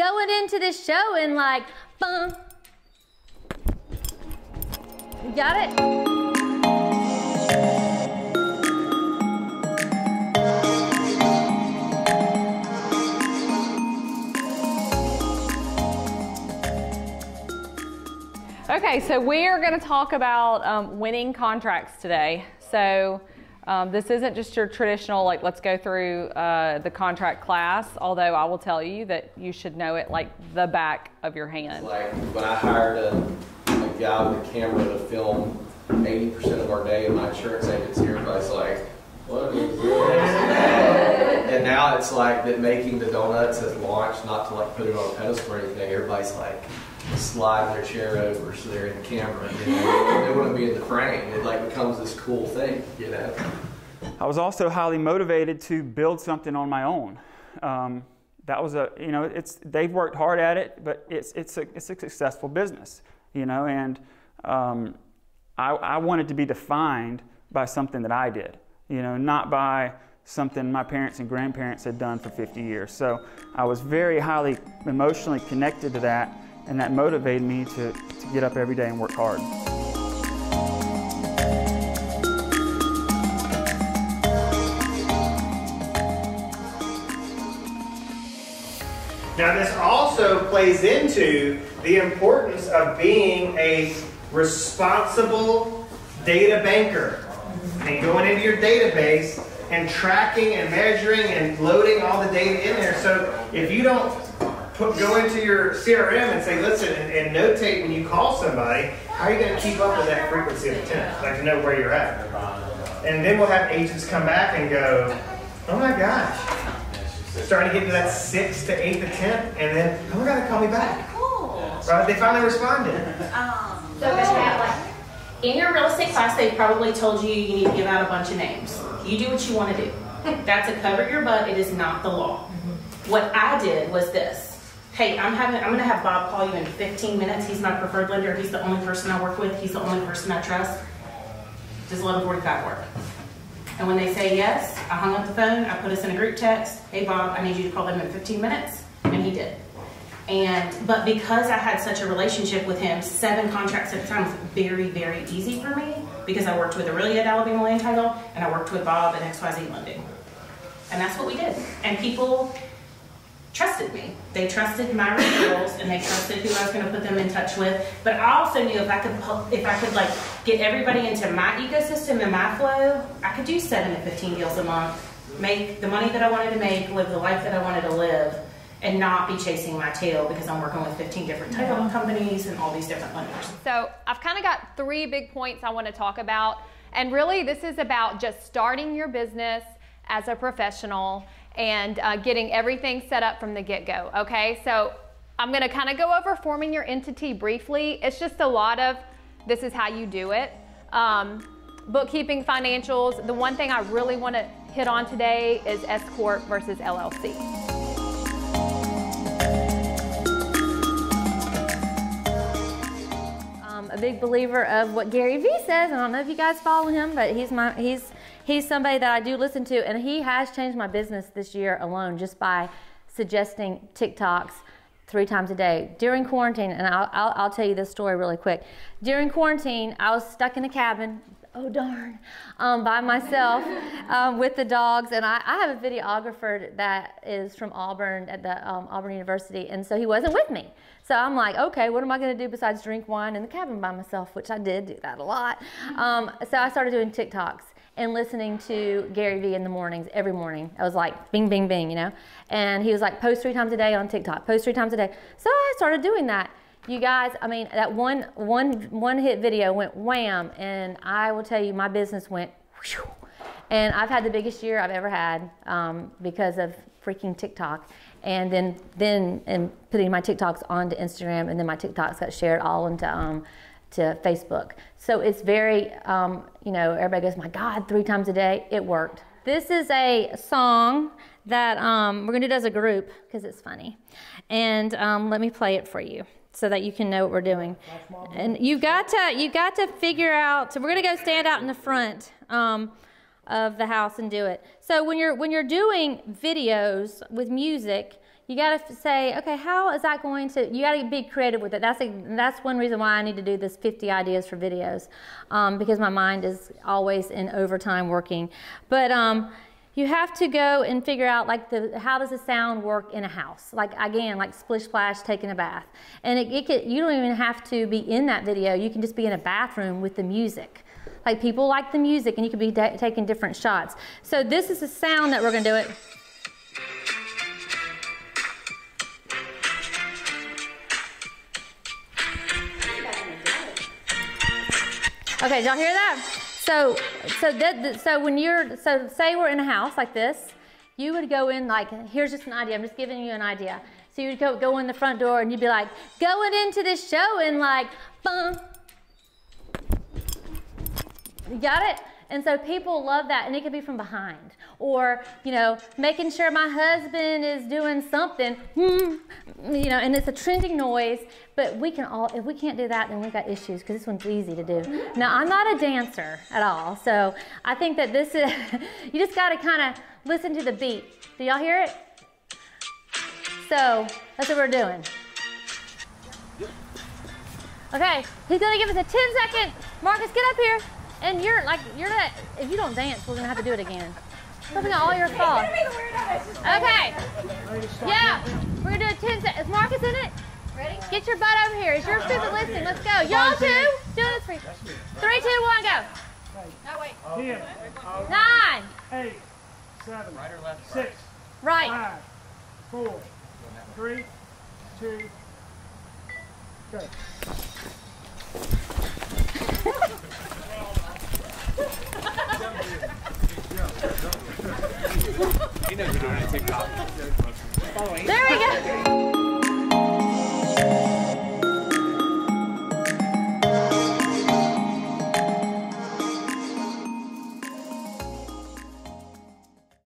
going into this show and like, bum. You got it? Okay, so we are going to talk about winning contracts today. So this isn't just your traditional, like, let's go through the contract class, although I will tell you that you should know it like the back of your hand. Like when I hired a guy with a camera to film 80% of our day in my insurance agency, everybody's like, what is this? And now it's like that making the donuts has launched, not to like put it on a pedestal or anything. Everybody's like, slide their chair over so they're in the camera. You know? They want to be in the frame. It like becomes this cool thing, you know. I was also highly motivated to build something on my own. That was a, you know, they've worked hard at it, but it's a successful business, you know. And I wanted to be defined by something that I did, you know, not by something my parents and grandparents had done for 50 years. So I was very highly emotionally connected to that. And that motivated me to get up every day and work hard. Now this also plays into the importance of being a responsible data banker and going into your database and tracking and measuring and loading all the data in there. So if you don't go into your CRM and say, listen, and notate when you call somebody, how are you going to keep up with that frequency of attempts? Like to know where you're at. And then we'll have agents come back and go, oh my gosh, starting to get to that 6th to 8th attempt, and then, oh my God, they call me back. Cool. Right? They finally responded. So like, in your real estate class, they probably told you you need to give out a bunch of names. You do what you want to do. That's a cover your butt. It is not the law. What I did was this. Hey, I'm going to have Bob call you in 15 minutes. He's my preferred lender. He's the only person I work with. He's the only person I trust. Does 11:45 work? And when they say yes, I hung up the phone. I put us in a group text. Hey, Bob, I need you to call him in 15 minutes. And he did. But because I had such a relationship with him, 7 contracts at a time was very, very easy for me because I worked with Realty at Alabama Land Title and I worked with Bob at XYZ Lending. And that's what we did. And people trusted me. They trusted my referrals and they trusted who I was going to put them in touch with. But I also knew if I could like get everybody into my ecosystem and my flow, I could do 7 to 15 deals a month, make the money that I wanted to make, live the life that I wanted to live, and not be chasing my tail because I'm working with 15 different title companies and all these different lenders. So I've kind of got 3 big points I want to talk about. And really this is about just starting your business as a professional and getting everything set up from the get-go, okay? So I'm gonna kind of go over forming your entity briefly. It's just a lot of, this is how you do it. Bookkeeping, financials. The one thing I really wanna hit on today is S Corp versus LLC. A big believer of what Gary Vee says. I don't know if you guys follow him, but he's somebody that I do listen to, and he has changed my business this year alone just by suggesting TikToks 3 times a day during quarantine. And I'll tell you this story really quick. During quarantine, I was stuck in a cabin. Oh darn, by myself with the dogs, and I have a videographer that is from Auburn at the Auburn University, and so he wasn't with me. So I'm like, okay, what am I going to do besides drink wine in the cabin by myself, which I did do that a lot. So I started doing TikToks and listening to Gary Vee in the mornings, every morning. I was like, bing, bing, bing, you know? And he was like, post 3 times a day on TikTok, post 3 times a day. So I started doing that. You guys, I mean, that one hit video went wham, and I will tell you, my business went whew. And I've had the biggest year I've ever had because of freaking TikTok. And then putting my TikToks onto Instagram, and then my TikToks got shared all into to Facebook. So it's very, you know, everybody goes, my God, 3 times a day. It worked. This is a song that we're gonna do as a group because it's funny. And let me play it for you so that you can know what we're doing. And you got to figure out. So we're gonna go stand out in the front of the house and do it. So when you're doing videos with music, you got to say, okay, how is that going to, you got to be creative with it. That's one reason why I need to do this 50 ideas for videos, because my mind is always in overtime working. But you have to go and figure out like how does the sound work in a house? Like again, like splish splash taking a bath. And you don't even have to be in that video. You can just be in a bathroom with the music. Like people like the music, and you could be taking different shots. So this is the sound that we're gonna do it. Okay, did y'all hear that? So say we're in a house like this, you would go in like, here's just an idea, I'm just giving you an idea. So you would go in the front door and you'd be like, going into this show and like, bum. You got it? And so people love that, and it could be from behind. Or, you know, making sure my husband is doing something, you know, and it's a trending noise, but we can all, if we can't do that, then we've got issues, because this one's easy to do. Now, I'm not a dancer at all, so I think that this is, you just got to kind of listen to the beat. Do y'all hear it? So, that's what we're doing. Okay, he's going to give us a 10-second, Marcus, get up here. And you're not, if you don't dance, we're going to have to do it again. Something all your fault. Okay. Yeah, we're going to do a 10 seconds. Is Marcus in it? Ready? Get your butt over here. It's your stupid listening. Let's go. Y'all two, do this for you. 3, 2, 1, go. No, wait. 10, 9, 8, 7, Right or left? 6, right. 5, 4, 3, 2, go. He knows you're doing it on TikTok. There we go.